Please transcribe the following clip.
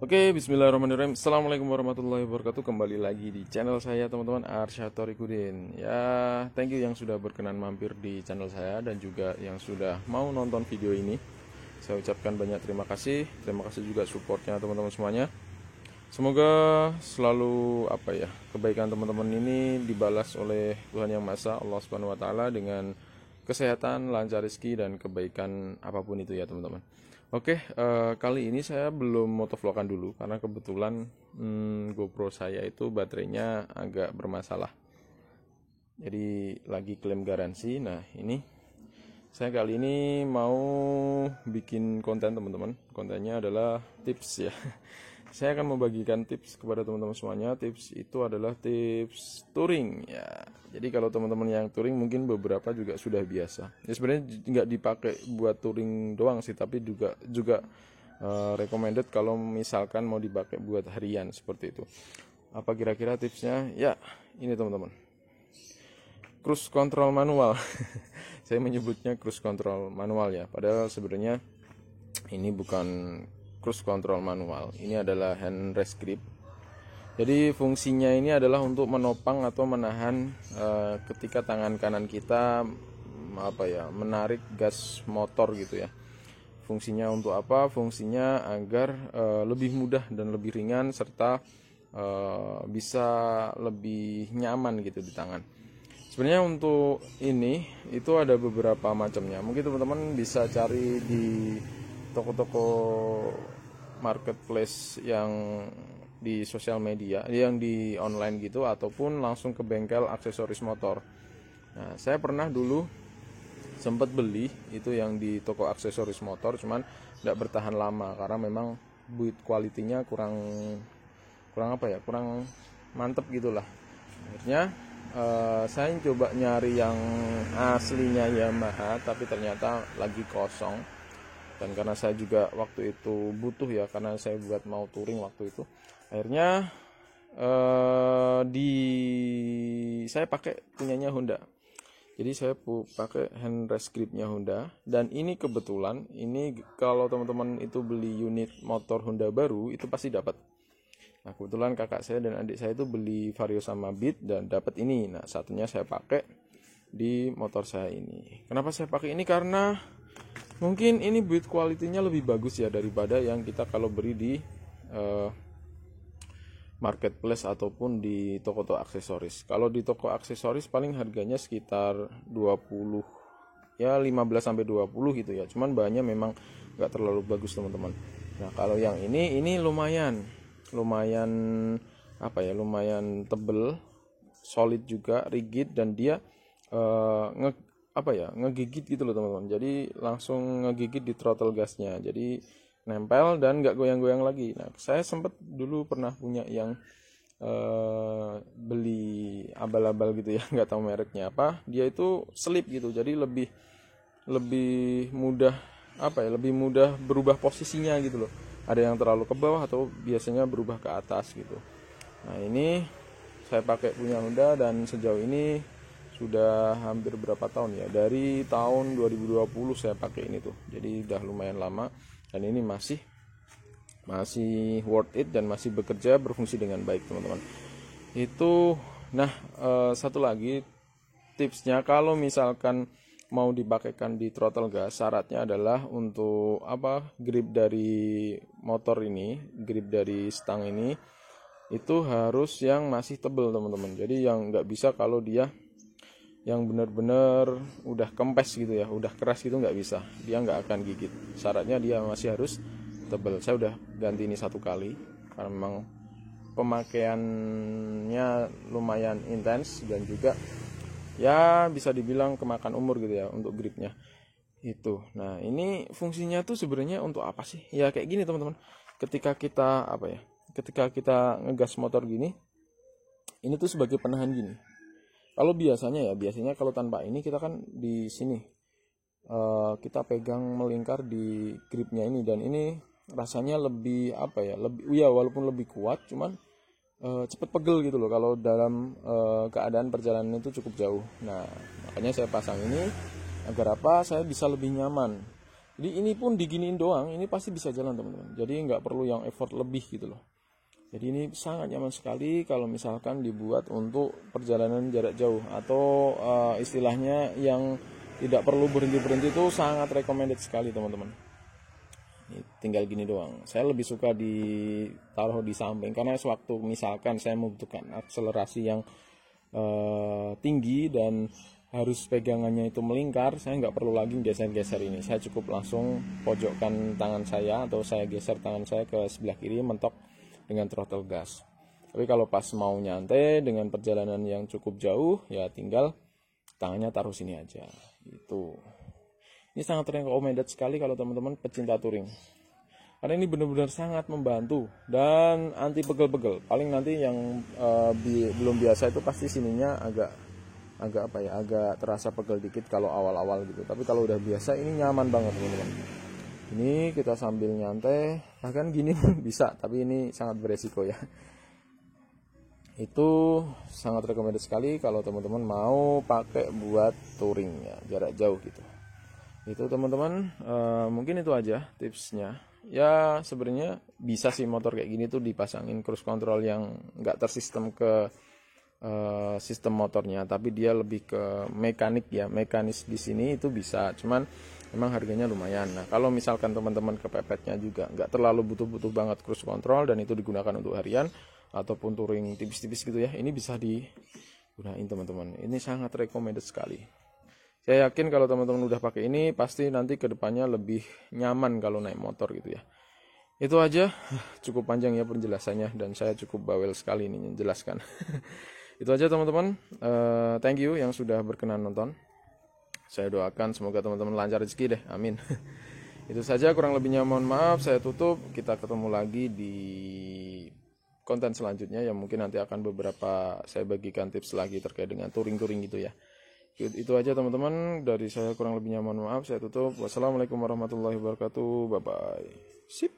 Oke, bismillahirrahmanirrahim. Assalamualaikum warahmatullahi wabarakatuh. Kembali lagi di channel saya, teman-teman, Arsyad Thoriqudin. Ya, thank you yang sudah berkenan mampir di channel saya dan juga yang sudah mau nonton video ini. Saya ucapkan banyak terima kasih. Terima kasih juga supportnya teman-teman semuanya. Semoga selalu kebaikan teman-teman ini dibalas oleh Tuhan Yang Maha Esa, Allah Subhanahu wa taala, dengan kesehatan, lancar rezeki dan kebaikan apapun itu ya, teman-teman. Oke, kali ini saya belum motovlogan dulu karena kebetulan GoPro saya itu baterainya agak bermasalah. Jadi lagi klaim garansi. Nah, ini saya kali ini mau bikin konten, teman-teman. Kontennya adalah tips ya. Saya akan membagikan tips kepada teman-teman semuanya. Tips itu adalah tips touring ya. Jadi kalau teman-teman yang touring mungkin beberapa juga sudah biasa. Ya sebenarnya nggak dipakai buat touring doang sih, tapi juga recommended kalau misalkan mau dipakai buat harian seperti itu. Apa kira-kira tipsnya? Ya, ini teman-teman. Cruise control manual. Saya menyebutnya cruise control manual ya. Padahal sebenarnya ini bukan cruise control manual, ini adalah hand rest grip. Jadi fungsinya ini adalah untuk menopang atau menahan ketika tangan kanan kita menarik gas motor gitu ya. Fungsinya untuk apa? Fungsinya agar lebih mudah dan lebih ringan serta bisa lebih nyaman gitu di tangan. Sebenarnya untuk ini itu ada beberapa macamnya. Mungkin teman-teman bisa cari di toko-toko marketplace yang di sosial media, yang di online gitu, ataupun langsung ke bengkel aksesoris motor. Nah, saya pernah dulu sempat beli itu yang di toko aksesoris motor, cuman tidak bertahan lama karena memang build quality-nya kurang mantep gitulah. Akhirnya saya coba nyari yang aslinya Yamaha, tapi ternyata lagi kosong. Dan karena saya juga waktu itu butuh ya, karena saya buat mau touring waktu itu, akhirnya saya pakai punyanya Honda. Jadi saya pakai hand rest gripnya Honda, dan ini kebetulan ini kalau teman-teman itu beli unit motor Honda baru itu pasti dapat. Nah, kebetulan kakak saya dan adik saya itu beli Vario sama Beat dan dapat ini. Nah, satunya saya pakai di motor saya ini. Kenapa saya pakai ini? Karena mungkin ini build quality-nya lebih bagus ya daripada yang kita kalau beli di marketplace ataupun di toko-toko aksesoris. Kalau di toko aksesoris paling harganya sekitar 20 ya, 15 sampai 20 gitu ya. Cuman bahannya memang nggak terlalu bagus, teman-teman. Nah, kalau yang ini lumayan lumayan tebel, solid juga, rigid, dan dia ngegigit gitu loh, teman-teman. Jadi langsung ngegigit di throttle gasnya, jadi nempel dan nggak goyang-goyang lagi. Nah, saya sempat dulu pernah punya yang beli abal-abal gitu ya, nggak tahu mereknya apa. Dia itu slip gitu, jadi lebih mudah lebih mudah berubah posisinya gitu loh. Ada yang terlalu ke bawah atau biasanya berubah ke atas gitu. Nah, ini saya pakai punya Honda dan sejauh ini sudah hampir berapa tahun ya, dari tahun 2020 saya pakai ini tuh. Jadi udah lumayan lama dan ini masih worth it dan masih bekerja, berfungsi dengan baik, teman-teman. Itu satu lagi tipsnya, kalau misalkan mau dipakaikan di throttle gas, syaratnya adalah untuk grip dari motor ini, grip dari stang ini itu harus yang masih tebal, teman-teman. Jadi yang nggak bisa kalau dia yang benar-benar udah kempes gitu ya, udah keras gitu, nggak bisa, dia nggak akan gigit. Syaratnya dia masih harus tebal. Saya udah ganti ini 1 kali karena memang pemakaiannya lumayan intens dan juga ya bisa dibilang kemakan umur gitu ya untuk gripnya itu. Nah, ini fungsinya tuh sebenarnya untuk apa sih? Ya kayak gini, teman-teman. Ketika kita ngegas motor gini, ini tuh sebagai penahan gini. Kalau biasanya kalau tanpa ini kita kan di sini kita pegang melingkar di gripnya ini, dan ini rasanya lebih walaupun lebih kuat, cuman cepet pegel gitu loh kalau dalam keadaan perjalanan itu cukup jauh. Nah, makanya saya pasang ini agar saya bisa lebih nyaman Jadi ini pun diginiin doang, ini pasti bisa jalan teman-teman. Jadi nggak perlu yang effort lebih gitu loh. Jadi ini sangat nyaman sekali kalau misalkan dibuat untuk perjalanan jarak jauh atau istilahnya yang tidak perlu berhenti-berhenti, itu sangat recommended sekali teman-teman. Ini tinggal gini doang. Saya lebih suka ditaruh di samping karena sewaktu misalkan saya membutuhkan akselerasi yang tinggi dan harus pegangannya itu melingkar, saya nggak perlu lagi geser-geser ini. Saya cukup langsung pojokkan tangan saya atau saya geser tangan saya ke sebelah kiri, mentok dengan throttle gas. Tapi kalau pas mau nyantai dengan perjalanan yang cukup jauh, ya tinggal tangannya taruh sini aja. Itu. Ini sangat recommended sekali kalau teman-teman pecinta touring. Karena ini benar-benar sangat membantu dan anti pegel-pegel. Paling nanti yang belum biasa itu pasti sininya agak terasa pegel dikit kalau awal-awal gitu. Tapi kalau udah biasa ini nyaman banget teman-teman. Ini kita sambil nyantai, bahkan gini pun bisa, tapi ini sangat beresiko ya. Itu sangat recommended sekali kalau teman-teman mau pakai buat touring ya, jarak jauh gitu. Itu teman-teman, mungkin itu aja tipsnya. Ya sebenarnya bisa sih motor kayak gini tuh dipasangin cruise control yang nggak tersistem ke sistem motornya, tapi dia lebih ke mekanik ya, mekanis di sini itu bisa, cuman memang harganya lumayan. Nah kalau misalkan teman-teman kepepetnya juga nggak terlalu butuh-butuh banget cruise control dan itu digunakan untuk harian ataupun touring tipis-tipis gitu ya, ini bisa digunain teman-teman. Ini sangat recommended sekali. Saya yakin kalau teman-teman udah pakai ini pasti nanti kedepannya lebih nyaman kalau naik motor gitu ya. Itu aja, cukup panjang ya penjelasannya dan saya cukup bawel sekali ini menjelaskan. Itu aja teman-teman, thank you yang sudah berkenan nonton. Saya doakan semoga teman-teman lancar rezeki deh, amin. Itu saja, kurang lebihnya mohon maaf, saya tutup. Kita ketemu lagi di konten selanjutnya yang mungkin nanti akan beberapa saya bagikan tips lagi terkait dengan touring-touring gitu ya. Itu aja teman-teman, dari saya kurang lebihnya mohon maaf, saya tutup. Wassalamualaikum warahmatullahi wabarakatuh, bye bye. Sip.